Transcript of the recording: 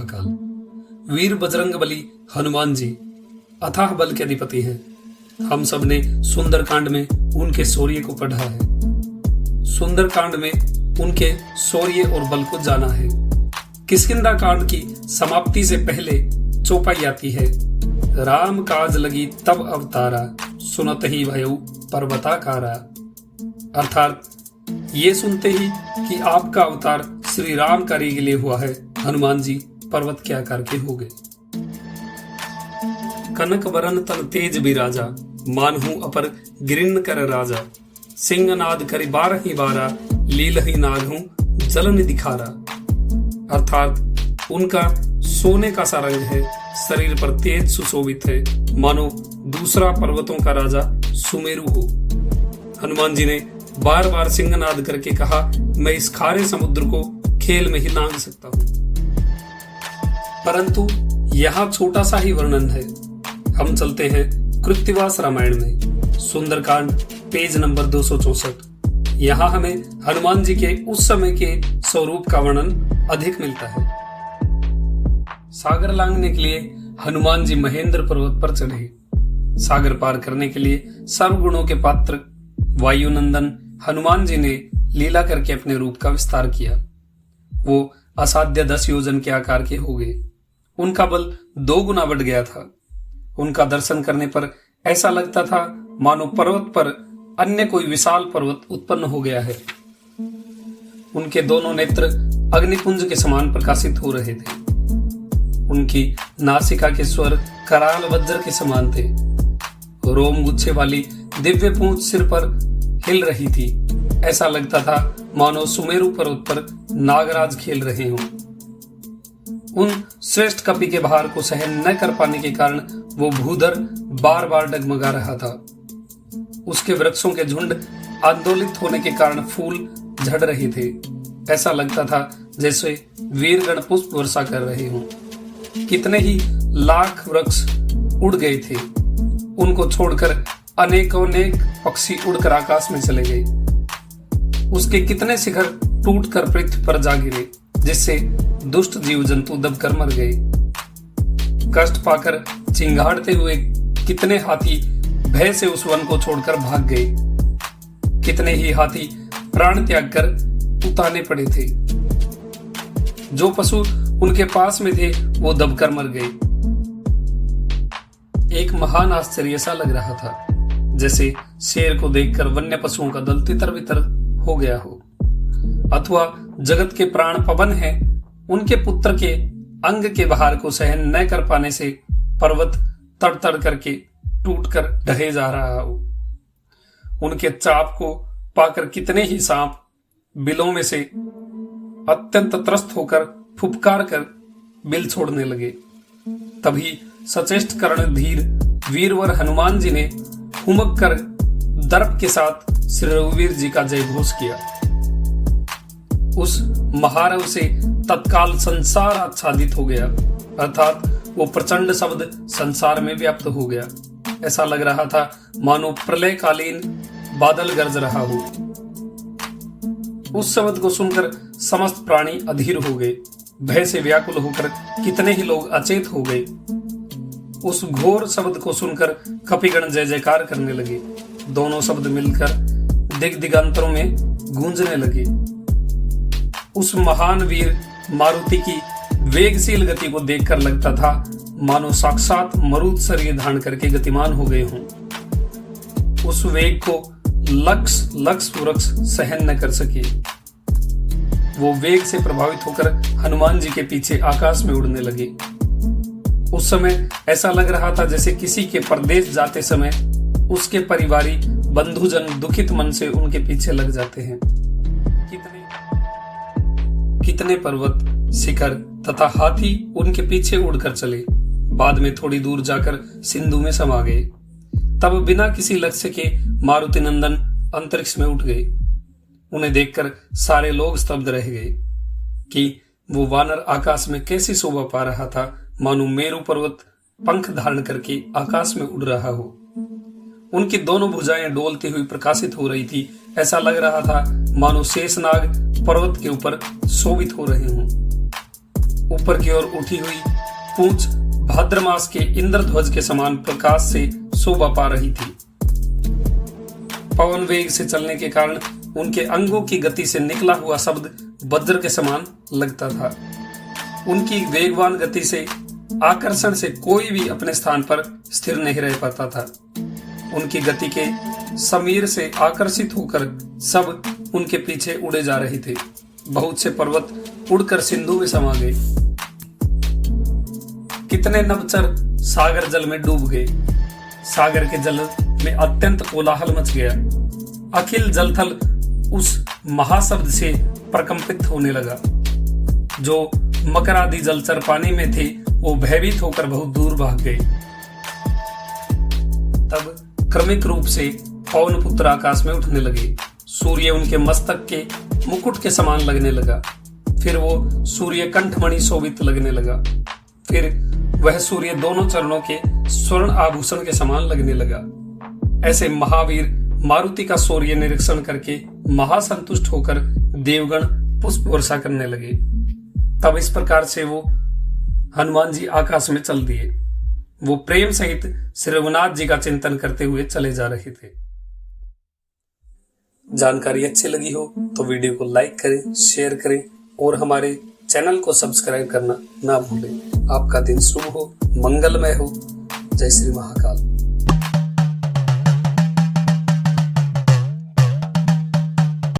महाकाल। वीर बजरंग बली हनुमान जी अथाह बल के अधिपति हैं। हम सब ने सुंदरकांड में उनके शौर्य को पढ़ा है। सुंदरकांड में उनके शौर्य और बल को जाना है। किष्किंधा कांड की समाप्ति से पहले चौपाई आती है, राम काज लगी तब अवतारा, सुनत ही भयउ पर्वताकारा। अर्थात ये सुनते ही कि आपका अवतार श्री राम कार्य के लिए हुआ है, हनुमान जी पर्वत के आकार के हो गए। कनक वरन तन तेज बिराजा, मानहु अपर गिरिन कर राजा। सिंहनाद करि बारहि बारा, लीलहि नागहु जलन दिखारा। अर्थात उनका सोने का सा रंग है, शरीर पर तेज सुशोभित है, मानो दूसरा पर्वतों का राजा सुमेरु हो। हनुमान जी ने बार बार सिंहनाद करके कहा, मैं इस खारे समुद्र को खेल में ही लांघ सकता हूं। परंतु यहाँ छोटा सा ही वर्णन है। हम चलते हैं कृत्तिवास रामायण में, सुंदरकांड पेज नंबर 264। यहाँ हमें हनुमान जी के उस समय के स्वरूप का वर्णन अधिक मिलता है। सागर लांघने के लिए हनुमान जी महेंद्र पर्वत पर चढ़े। सागर पार करने के लिए सर्वगुणों के पात्र वायुनंदन हनुमान जी ने लीला करके अपने रूप का विस्तार किया। वो असाध्य 10 योजन के आकार के हो गए। उनका बल 2 गुना बढ़ गया था। उनका दर्शन करने पर ऐसा लगता था मानो पर्वत पर अन्य कोई विशाल पर्वत उत्पन्न हो गया है। उनके दोनों नेत्र अग्निपुंज के समान प्रकाशित हो रहे थे। उनकी नासिका के स्वर कराल वज्र के समान थे। रोम गुच्छे वाली दिव्य पूंछ सिर पर हिल रही थी। ऐसा लगता था मानो सुमेरु पर्वत पर नागराज खेल रहे हों। उन श्रेष्ठ कपि के भार को सहन न कर पाने के कारण वो भूधर बार बार डगमगा रहा था। उसके वृक्षों के झुंड आंदोलित होने के कारण फूल झड़ रहे थे। ऐसा लगता था जैसे वीरगण पुष्प वर्षा कर रहे हों। कितने ही लाख वृक्ष उड़ गए थे। उनको छोड़कर अनेकों पक्षी उड़कर आकाश में चले गए। उसके कितने शिखर टूटकर पृथ्वी पर जा गिरे, जिससे दुष्ट जीव जंतु दबकर मर गए। कष्ट पाकर चिंगाड़ते हुए कितने हाथी भय से उस वन को छोड़कर भाग गए। कितने ही हाथी प्राण त्याग कर उताने पड़े थे। जो पशु उनके पास में थे वो दबकर मर गए। एक महान आश्चर्य सा लग रहा था, जैसे शेर को देखकर वन्य पशुओं का दल तितर बितर हो गया हो, अथवा जगत के प्राण पवन हैं, उनके पुत्र के अंग के भार को सहन न कर पाने से पर्वत तड़तड़ करके टूटकर ढहे जा रहा हो। उनके चाप को पाकर कितने ही सांप बिलों में से अत्यंत त्रस्त होकर फुफकार कर बिल छोड़ने लगे। तभी सचेष्ट कर्णधीर वीरवर हनुमान जी ने हुमक कर दर्प के साथ श्री रघुवीर जी का जय घोष किया। उस महारव से तत्काल संसार आच्छादित हो गया, अर्थात वो प्रचंड शब्द संसार में व्याप्त हो गया। ऐसा लग रहा था मानो प्रलयकालीन बादल गरज रहा हो। उस शब्द को सुनकर समस्त प्राणी अधीर हो गए। भय से व्याकुल होकर कितने ही लोग अचेत हो गए। उस घोर शब्द को सुनकर कपिगण जय जयकार करने लगे। दोनों शब्द मिलकर दिग्दिगंतरों में गूंजने लगे। उस महान वीर मारुति की वेगशील गति को देखकर लगता था मानो साक्षात मरुत शरीर धारण करके गतिमान हो गए हों। उस वेग को लक्ष वृक्ष सहन न कर सके। वो वेग से प्रभावित होकर हनुमान जी के पीछे आकाश में उड़ने लगे। उस समय ऐसा लग रहा था जैसे किसी के परदेश जाते समय उसके परिवारी बंधुजन दुखित मन से उनके पीछे लग जाते हैं। कितने पर्वत, शिखर तथा हाथी उनके पीछे उड़कर चले। बाद में थोड़ी दूर जाकर सिंधु में समा गए। तब बिना किसी लक्ष्य के मारुति नंदन अंतरिक्ष में उठ गए। उन्हें देखकर सारे लोग स्तब्ध रह गए कि वो वानर आकाश में कैसी शोभा पा रहा था, मानो मेरु पर्वत पंख धारण करके आकाश में उड़ रहा हो। उनकी दोनों भुजाएं डोलती हुई प्रकाशित हो रही थी। ऐसा लग रहा था मानो शेषनाग पर्वत के ऊपर शोभित हो रहे हों। ऊपर की ओर उठी हुई पूंछ भाद्र मास के इंद्रध्वज के समान प्रकाश से शोभा पा रही थी। पवन वेग से चलने के कारण उनके अंगों की गति से निकला हुआ शब्द वज्र के समान लगता था। उनकी वेगवान गति से आकर्षण से कोई भी अपने स्थान पर स्थिर नहीं रह पाता था। उनकी गति के समीर से आकर्षित होकर सब उनके पीछे उड़े जा रहे थे। बहुत से पर्वत उड़कर सिंधु में समा गए। कितने नभचर सागर जल में डूब गए। सागर के जल में अत्यंत कोलाहल मच गया। अखिल जलथल उस महाशब्द से प्रकंपित होने लगा। जो मकरादि जलचर पानी में थे वो भयभीत होकर बहुत दूर भाग गए। तब क्रमिक रूप से पवन पुत्र आकाश में उठने लगे। सूर्य उनके मस्तक के मुकुट के समान लगने लगा। फिर वो सूर्य कंठमणि शोभित लगने लगा। फिर वह सूर्य दोनों चरणों के स्वर्ण आभूषण के समान लगने लगा। ऐसे महावीर मारुति का सूर्य निरीक्षण करके महासंतुष्ट होकर देवगण पुष्प वर्षा करने लगे। तब इस प्रकार से वो हनुमान जी आकाश में चल दिए। वो प्रेम सहित श्री रघुनाथ जी का चिंतन करते हुए चले जा रहे थे। जानकारी अच्छी लगी हो तो वीडियो को लाइक करें, शेयर करें और हमारे चैनल को सब्सक्राइब करना ना भूलें। आपका दिन शुभ हो, मंगलमय हो। जय श्री महाकाल।